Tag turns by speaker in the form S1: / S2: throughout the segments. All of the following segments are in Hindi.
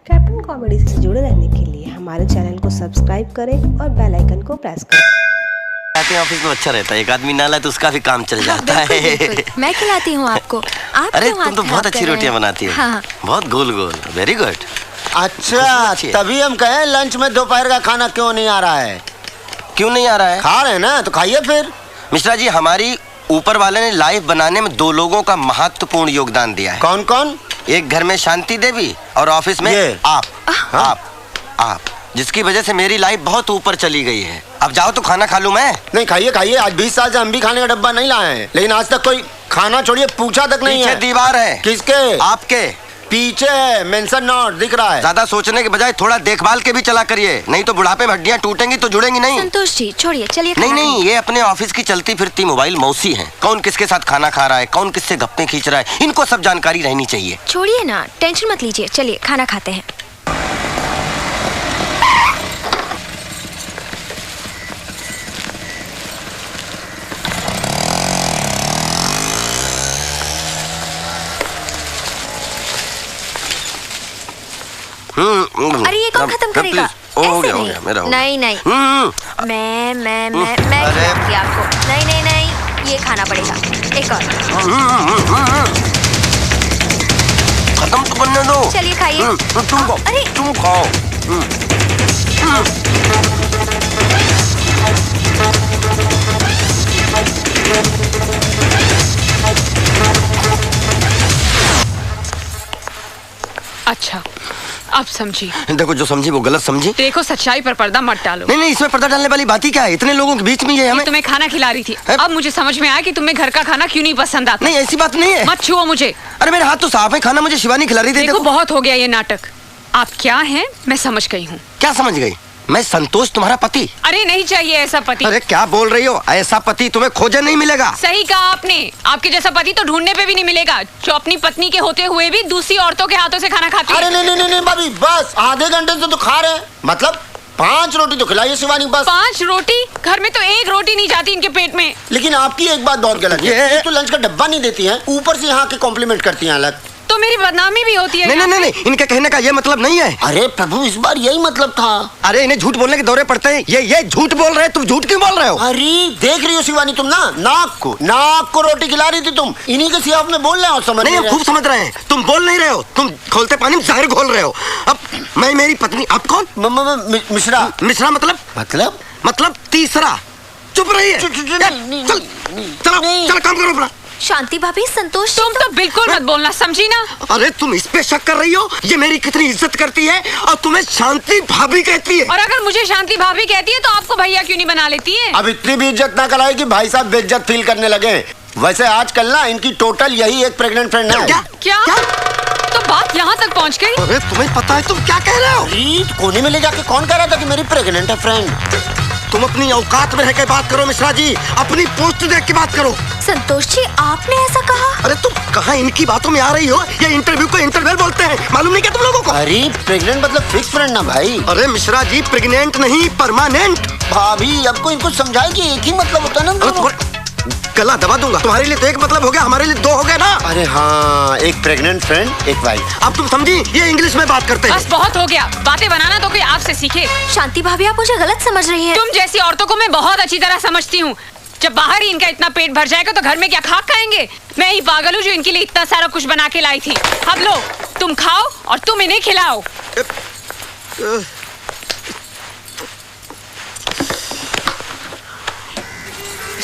S1: कैप्टन कॉमेडी से जुड़े रहने के लिए हमारे चैनल को सब्सक्राइब करें और बेल आइकन को प्रेस करें।
S2: आते ऑफिस में अच्छा रहता है, एक आदमी ना लाए तो उसका भी काम चल जाता है।
S3: बिल्कुल। मैं खिलाती हूँ आपको। आप
S2: अरे
S3: क्यों
S2: तुम तो बहुत अच्छी रोटियां बनाती हो।
S3: हाँ।
S2: बहुत गोल गोल, वेरी गुड।
S4: अच्छा, तभी हम कहें लंच में दोपहर का खाना क्यों नहीं आ रहा है।
S2: क्यों नहीं आ रहा है?
S4: खा रहे हैं ना, तो खाइए फिर।
S2: मिश्रा जी, हमारी ऊपर वाले ने लाइफ बनाने में दो लोगों का महत्वपूर्ण योगदान दिया है।
S4: कौन कौन?
S2: एक घर में शांति देवी और ऑफिस में आप, जिसकी वजह से मेरी लाइफ बहुत ऊपर चली गई है। अब जाओ तो खाना खा लूं मैं।
S4: नहीं, खाइए खाइए। आज 20 साल से हम भी खाने का डब्बा नहीं लाए हैं, लेकिन आज तक कोई खाना छोड़िए पूछा तक नहीं है।
S2: पीछे दीवार है।
S4: किसके?
S2: आपके
S4: पीछे है, मेंशन नोट दिख रहा है।
S2: ज्यादा सोचने के बजाय थोड़ा देखभाल के भी चला करिए, नहीं तो बुढ़ापे में हड्डियां टूटेंगी तो जुड़ेंगी नहीं।
S3: संतोष जी छोड़िए, चलिए।
S2: नहीं, ये अपने ऑफिस की चलती फिरती मोबाइल मौसी हैं। कौन किसके साथ खाना खा रहा है, कौन किससे गप्पे खींच रहा है, इनको सब जानकारी रहनी चाहिए।
S3: छोड़िए ना, टेंशन मत लीजिए, चलिए खाना खाते हैं। अरे ये कौन खत्म करेगा?
S2: हो
S3: ऐसे
S2: गया मेरा हो गया।
S3: नहीं मैं खिलाऊंगी आपको। नहीं, ये खाना पड़ेगा। एक और।
S2: खत्म तो करने दो।
S3: चलिए खाइए।
S2: तुम खाओ।
S3: अरे
S2: तुम खाओ।
S5: अच्छा, अब समझी।
S2: देखो, जो समझी वो गलत समझी।
S5: देखो, सच्चाई पर पर्दा मत डालो।
S2: नहीं, इसमें पर्दा डालने वाली बात ही क्या है? इतने लोगों के बीच में ये हमें
S5: तुम्हें खाना खिला रही थी। अब मुझे समझ में आया कि तुम्हें घर का खाना क्यों नहीं पसंद आता।
S2: नहीं, ऐसी बात नहीं है।
S5: मत छुओ मुझे।
S2: अरे मेरे हाथ तो साफ है, खाना मुझे शिवानी खिला रही थी।
S5: देखो, बहुत हो गया ये नाटक। आप क्या हैं मैं समझ गई हूँ।
S2: क्या समझ गई? मैं संतोष, तुम्हारा पति।
S5: अरे नहीं चाहिए ऐसा पति।
S2: अरे क्या बोल रही हो? ऐसा पति तुम्हें खोजे नहीं मिलेगा।
S5: सही कहा आपने। आपके जैसा पति तो ढूंढने पे भी नहीं मिलेगा, जो अपनी पत्नी के होते हुए भी दूसरी औरतों के हाथों से खाना खाती है।
S4: अरे नहीं भाभी, बस आधे घंटे से तो खा रहे हैं। मतलब 5 रोटी तो खिलाइए शिवानी, बस।
S5: 5 रोटी? घर में तो 1 रोटी नहीं जाती इनके पेट में।
S4: लेकिन आपकी एक बात बहुत गलत है। एक तो लंच का डब्बा नहीं देती हैं, ऊपर से यहाँ के कॉम्प्लीमेंट करती हैं अलग।
S5: तो मेरी बदनामी भी होती है।
S2: नहीं, इनके कहने का ये मतलब नहीं है।
S4: अरे प्रभु, इस बार यही मतलब था।
S2: अरे इन्हें झूठ बोलने के दौरे पड़ते हैं। ये झूठ बोल रहे हैं। तुम झूठ क्यों बोल रहे हो?
S4: अरे देख रही हो शिवानी, तुम ना नाक को रोटी खिला रही थी तुम। इन्हीं के सियाफ में बोल रहे हो। समझ
S2: नहीं, हम खूब समझ रहे हैं। तुम बोल नहीं रहे हो, तुम खोलते पानी में जहर घोल रहे हो। अब मैं मेरी पत्नी, अब कौन? मिश्रा मतलब तीसरा। चुप रही है। चलो काम करो अपना।
S3: शांति भाभी, संतोष
S5: तुम तो बिल्कुल मत बोलना, समझी ना?
S2: अरे तुम इस पे शक कर रही हो? ये मेरी कितनी इज्जत करती है और तुम्हें शांति भाभी कहती है।
S5: और अगर मुझे शांति भाभी कहती है तो आपको भैया क्यों नहीं बना लेती है?
S4: अब इतनी भी इज्जत ना कराए कि भाई साहब बेइज्जत फील करने लगे। वैसे आजकल ना इनकी टोटल यही एक प्रेग्नेंट फ्रेंड है।
S5: क्या? तो बात यहाँ तक पहुँच गई?
S2: अरे तुम्हें पता है तुम क्या कह रहे हो?
S4: कोने में ले जाके कौन कह रहा था कि मेरी प्रेग्नेंट है फ्रेंड?
S2: तुम अपनी औकात में रह के बात करो मिश्रा जी, अपनी पोस्ट देख के बात करो।
S3: संतोष जी, आपने ऐसा कहा?
S2: अरे तुम कहाँ इनकी बातों में आ रही हो? ये इंटरव्यू को इंटरवल बोलते हैं, मालूम नहीं क्या तुम लोगों को?
S4: अरे प्रेग्नेंट मतलब फिक्स फ्रेंड ना भाई।
S2: अरे मिश्रा जी, प्रेग्नेंट नहीं, परमानेंट।
S4: भाभी अब को इनको समझाए कि एक ही मतलब होता है ना।
S2: गला दबा दूंगा। तुम्हारे लिए तो एक मतलब हो गया, हमारे लिए 2 हो गए ना।
S4: अरे हाँ, एक प्रेग्नेंट फ्रेंड, एक वाइफ।
S2: अब तुम समझी? ये इंग्लिश में बात करते हैं।
S5: बस बहुत हो गया, बातें बनाना तो कोई आपसे सीखे।
S3: शांति भाभी, आप मुझे गलत समझ रही हैं।
S5: तुम जैसी औरतों को मैं बहुत अच्छी तरह समझती हूँ। जब बाहर ही इनका इतना पेट भर जाएगा तो घर में क्या खाक खाएंगे? मैं ही पागल हूँ जो इनके लिए इतना सारा कुछ बना के लाई थी। अब लो, तुम खाओ और तुम इन्हें खिलाओ।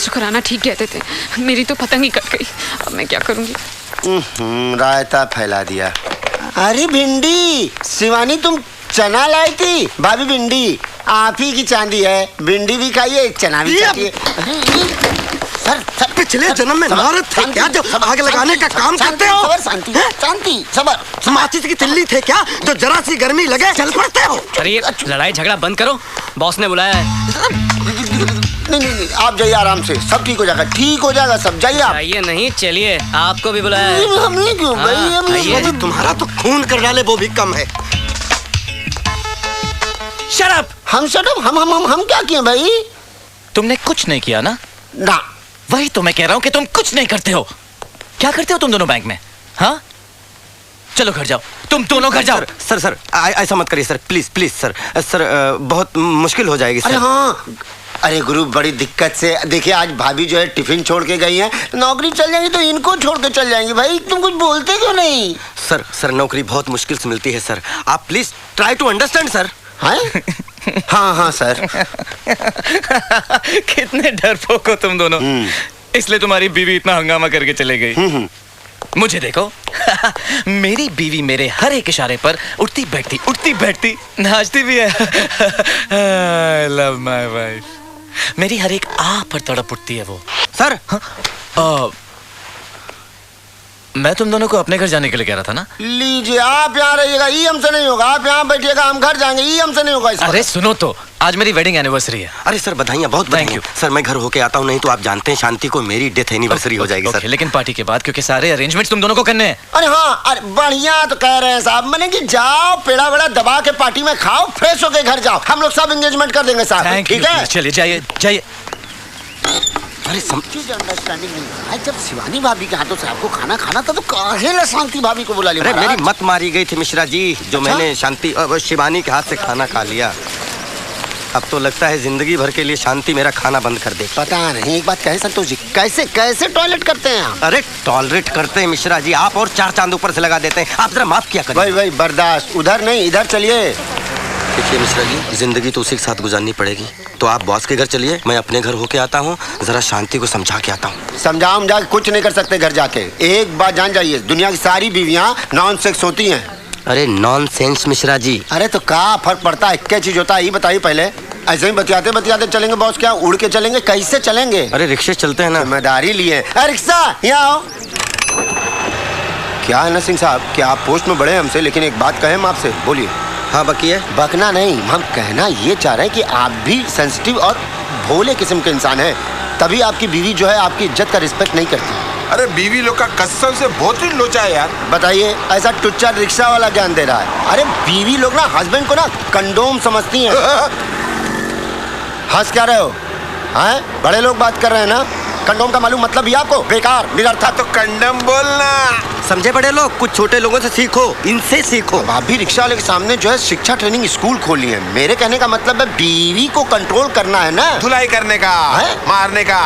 S5: शुक्राना ठीक कहते थे, मेरी तो पतंग ही कट गई। अब मैं क्या करूंगी?
S4: रायता फैला दिया। अरे भिंडी, शिवानी तुम चना लाई थी। भाभी भिंडी आप ही की चांदी है, भिंडी भी खाइए, चना भी खाइए। सर
S2: पिछले जन्म में नारद थे क्या जो आग लगाने का काम करते हो?
S4: शांति सबर।
S2: माचिस की तिल्ली थे क्या जो जरा सी गर्मी लगे चल पड़ते हो?
S6: अरे ये लड़ाई झगड़ा बंद करो, बॉस ने बुलाया है।
S4: नहीं, आप जाइए आराम से, सब ठीक हो जाएगा, सब जाइए आप।
S6: जाइए नहीं, चलिए, आपको भी बुलाया है।
S4: हमने क्यों भाई?
S2: तुम्हारा तो खून कर डाले वो भी कम है।
S6: Shut up!
S4: हम क्या किए भाई?
S7: तुमने कुछ नहीं किया ना?
S4: ना।
S7: वही तो मैं कह रहा हूँ कि तुम कुछ नहीं करते हो। क्या करते हो तुम दोनों बैंक में? हाँ, चलो घर जाओ, तुम दोनों घर जाओ।
S2: सर सर ऐसा मत करिए sir, please please sir. Sir बहुत मुश्किल हो जाएगी
S4: अरे
S2: सर।
S4: हाँ, अरे गुरु बड़ी दिक्कत से देखिए, आज भाभी जो है टिफिन छोड़ के गई है, नौकरी चल जाएंगी तो इनको छोड़ के चल जाएंगी। भाई तुम कुछ बोलते क्यों नहीं?
S2: सर सर नौकरी बहुत मुश्किल से मिलती है सर, आप please try to understand sir.
S4: हाँ हाँ सर।
S7: कितने डरपोक हो तुम दोनों, इसलिए तुम्हारी बीवी इतना हंगामा करके चले गई। मुझे देखो मेरी बीवी मेरे हर एक इशारे पर उठती बैठती नाचती भी है। I love my wife। मेरी हर एक आह पर तड़प उठती है वो।
S2: सर
S7: मैं तुम दोनों को अपने घर जाने के लिए कह रहा था ना।
S4: लीजिए, आप यहाँ रहिएगा, ये हमसे नहीं होगा। आप यहाँ बैठिएगा, हम घर जाएंगे, ये हमसे नहीं होगा।
S7: अरे सुनो तो, आज मेरी वेडिंग एनिवर्सरी है।
S2: अरे सर बधाइयाँ, बहुत
S7: Thank
S2: बधाइयाँ। सर मैं घर होके आता हूँ, नहीं तो आप जानते हैं शांति को मेरी डेथ एनिवर्सरी हो जाएगी सर।
S7: लेकिन पार्टी के बाद, क्योंकि सारे अरेंजमेंट्स तुम दोनों को करने हैं।
S4: अरे हाँ, अरे बढ़िया तो कह रहे हैं साहब, मैंने कि जाओ पेड़ा वेड़ा दबा के पार्टी में खाओ, फ्रेश होके घर जाओ, हम लोग सब एंगेजमेंट कर देंगे साहब। ठीक है,
S7: चलिए जाइए जाइए।
S2: अरे
S4: अंडरस्टैंडिंग नहीं है। जब शिवानी भाभी के हाथों से आपको खाना खाना था तो काहे ला शांति भाभी को बुला लिया?
S2: अरे मेरी मत मारी गई थी मिश्रा जी, जो
S4: अच्छा?
S2: मैंने शांति शिवानी के हाथ से खाना खा लिया। अब तो लगता है जिंदगी भर के लिए शांति मेरा खाना बंद कर देगी।
S4: पता नहीं, एक बात कहे संतोष जी, कैसे कैसे टॉयलेट करते हैं आप?
S2: अरे टॉलरेट करते हैं मिश्रा जी, आप और 4 चांद ऊपर से लगा देते हैं। आप जरा माफ किया करिए।
S4: भाई बर्दाश्त, उधर नहीं इधर चलिए।
S2: देखिए मिश्रा जी, जिंदगी तो उसी के साथ गुजारनी पड़ेगी, तो आप बॉस के घर चलिए, मैं अपने घर होके आता हूँ, जरा शांति को समझा के आता हूँ।
S4: समझाओ जाके कुछ नहीं कर सकते घर जाके। एक बात जान जाइए, दुनिया की सारी बीवियां नॉन सेक्स होती हैं।
S2: अरे नॉनसेंस मिश्रा जी।
S4: अरे तो क्या फर्क पड़ता है, क्या चीज होता है ये बताइए पहले। ऐसे ही बतियाते बतियाते चलेंगे बॉस? क्या उड़ के चलेंगे, कैसे चलेंगे?
S2: अरे रिक्शे चलते हैं ना।
S4: जिम्मेदारी लिए। रिक्शा यहाँ आओ। क्या है ना सिंह साहब, क्या आप पोस्ट में बड़े हैं हमसे, लेकिन एक बात कहें हम आपसे, बोलिए।
S2: हाँ बकिए।
S4: बकना नहीं, हम कहना ये चाह रहे हैं कि आप भी सेंसिटिव और भोले किस्म के इंसान हैं, तभी आपकी बीवी जो है आपकी इज्जत का रिस्पेक्ट नहीं करती।
S8: अरे बीवी लोग का कसम से बहुत ही लोचा है यार।
S4: बताइए, ऐसा टुच्चा रिक्शा वाला ज्ञान दे रहा है। अरे बीवी लोग ना हस्बैंड को ना कंडोम समझती हैं। हंस क्या रहे हो? हैं? बड़े लोग बात कर रहे हैं ना। कंडोम का मालूम मतलब ही आपको? बेकार, निरर्थक।
S8: तो कंडम बोलना।
S2: समझे बड़े लोग, कुछ छोटे लोगों से सीखो, इनसे सीखो।
S4: आप भी रिक्शा वाले के सामने जो है शिक्षा ट्रेनिंग स्कूल खोली है। मेरे कहने का मतलब है बीवी को कंट्रोल करना है ना,
S8: धुलाई करने का, मारने का।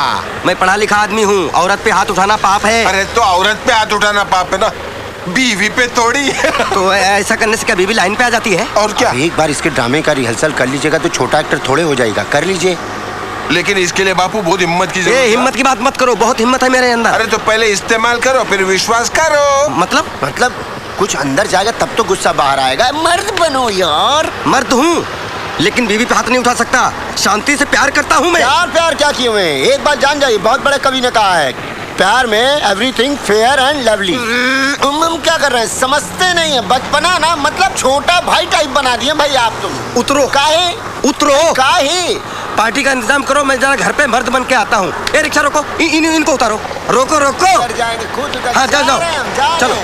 S2: मैं पढ़ा लिखा आदमी हूँ, औरत पे हाथ उठाना पाप है।
S8: अरे तो औरत पे हाथ उठाना पाप है ना, बीवी पे थोड़ी।
S2: तो ऐसा करने से क्या बीवी लाइन पे आ जाती है?
S8: और क्या?
S4: एक बार इसके ड्रामे का रिहर्सल कर लीजिएगा तो छोटा एक्टर थोड़े हो जाएगा, कर लीजिए।
S8: लेकिन इसके लिए बापू बहुत हिम्मत की जरूरत है।
S2: हिम्मत की बात मत करो, बहुत हिम्मत है मेरे अंदर।
S8: अरे तो पहले इस्तेमाल करो फिर विश्वास करो।
S2: मतलब
S4: कुछ अंदर जाएगा तब तो गुस्सा बाहर आएगा। मर्द बनो यार।
S2: मर्द हूँ, लेकिन बीवी पे हाथ नहीं उठा सकता। शांति से प्यार करता हूँ मैं।
S4: प्यार क्या किए हुए? एक बात जान जाइए, बहुत बड़े कवि ने कहा है, प्यार में एवरीथिंग फेयर एंड लवली। हम क्या कर रहे हैं, समझते नहीं है। बचपना ना मतलब छोटा भाई टाइप बना दिए भाई आप। तुम
S2: उतरो।
S4: काहे
S2: उतरो?
S4: काहे?
S2: पार्टी का इंतजाम करो, मैं जरा घर पे मर्द बन के आता हूँ। ए रिक्शा रोको, इनको उतारो। रोको।
S4: उतर जाएंगे खुद उतर।
S2: हाँ जाओ चलो।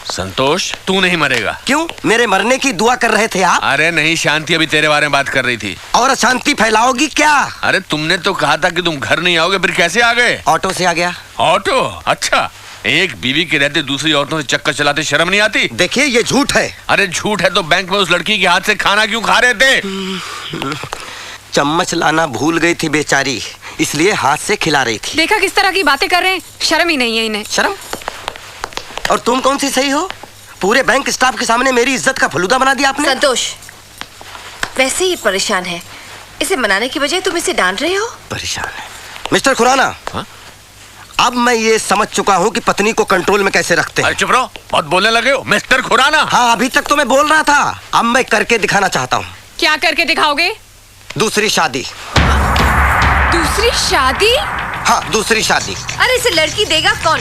S9: संतोष तू नहीं मरेगा।
S2: क्यों? मेरे मरने की दुआ कर रहे थे आप?
S9: अरे नहीं, शांति अभी तेरे बारे में बात कर रही थी।
S2: और अशांति फैलाओगी क्या?
S9: अरे तुमने तो कहा था कि तुम घर नहीं आओगे, फिर कैसे आ गए?
S2: ऑटो से आ गया।
S9: ऑटो? अच्छा, एक बीवी के रहते दूसरी औरतों से चक्कर चलाते शर्म नहीं आती?
S2: देखिए ये झूठ है।
S9: अरे झूठ है तो बैंक में उस लड़की के हाथ से खाना क्यों खा रहे थे?
S2: चम्मच लाना भूल गई थी बेचारी, इसलिए हाथ से खिला रही थी।
S5: देखा किस तरह की बातें कर रहे हैं, शर्म ही नहीं है इन्हें।
S2: शर्म? और तुम कौन सी सही हो? पूरे बैंक स्टाफ के सामने मेरी इज्जत का फलूदा बना दिया आपने।
S3: संतोष वैसे ही परेशान है, इसे मनाने की बजाय तुम इसे डांट रहे हो।
S2: परेशान है मिस्टर खुराना। अब मैं ये समझ चुका हूँ कि पत्नी को कंट्रोल में कैसे रखते हैं।
S9: अरे चुप रहो, बहुत बोलने लगे हो मिस्टर खुराना।
S2: हाँ अभी तक तो मैं बोल रहा था, अब मैं करके दिखाना चाहता हूँ।
S5: क्या करके दिखाओगे?
S2: दूसरी शादी।
S5: दूसरी शादी?
S2: हाँ दूसरी शादी।
S3: अरे इसे लड़की देगा कौन?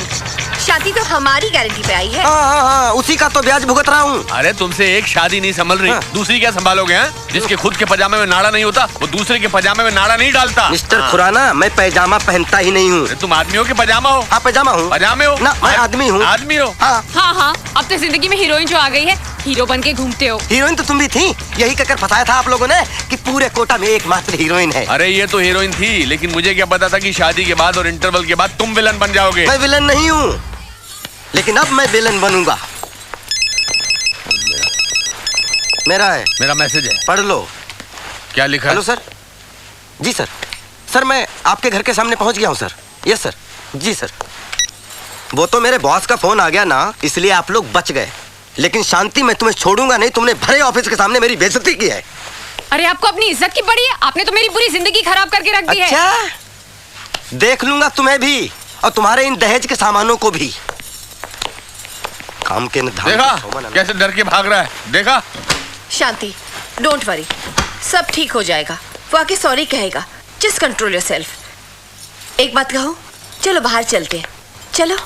S3: शादी तो हमारी गारंटी पे आई है।
S2: हाँ, उसी का तो ब्याज भुगत रहा हूँ।
S9: अरे तुमसे एक शादी नहीं संभल रही, दूसरी क्या संभालोगे? जिसके खुद के पजामे में नाड़ा नहीं होता वो दूसरे के पजामे में नाड़ा नहीं डालता।
S2: मिस्टर खुराना, मैं पैजामा पहनता ही नहीं हूँ।
S9: तुम आदमी हो कि पजामा हो?
S2: हाँ पैजामा हूँ।
S9: पजामे हो?
S2: ना मैं आदमी हूँ।
S9: आदमी हो?
S2: हाँ।
S5: हाँ, अब तो जिंदगी में हीरोइन जो आ गई है, हीरो बन के घूमते हो।
S2: हीरोइन तो तुम भी थी, यही कहकर फंसाया था आप लोगों ने कि पूरे कोटा में एकमात्र हीरोइन है।
S9: अरे ये तो हीरोइन थी, लेकिन मुझे क्या पता था कि शादी के बाद और इंटरवल के बाद तुम विलन बन जाओगे।
S2: मैं विलन नहीं हूँ, लेकिन अब मैं विलन बनूंगा। मेरा है।
S9: मेरा मैसेज है,
S2: पढ़ लो।
S9: क्या लिखा है?
S2: Hello sir. जी सर। सर मैं आपके घर के सामने पहुंच गया हूं सर। Yes sir. जी सर। वो तो मेरे बॉस का फोन आ गया ना, इसलिए आप लोग बच गए, लेकिन शांति मैं तुम्हें छोड़ूंगा नहीं। तुमने भरे ऑफिस के सामने मेरी बेइज्जती की है।
S5: अरे आपको अपनी इज्जत की पड़ी है? आपने तो मेरी पूरी जिंदगी खराब करके रख दी है।
S2: अच्छा, देख लूंगा तुम्हें भी और तुम्हारे इन दहेज के सामानों को भी। काम के
S9: देखा कैसे डर के भाग रहा है? देखा?
S3: शांति, डोंट वरी, सब ठीक हो जाएगा। वो आके सॉरी कहेगा। Just control yourself. एक बात कहूँ, चलो बाहर चलते हैं। चलो।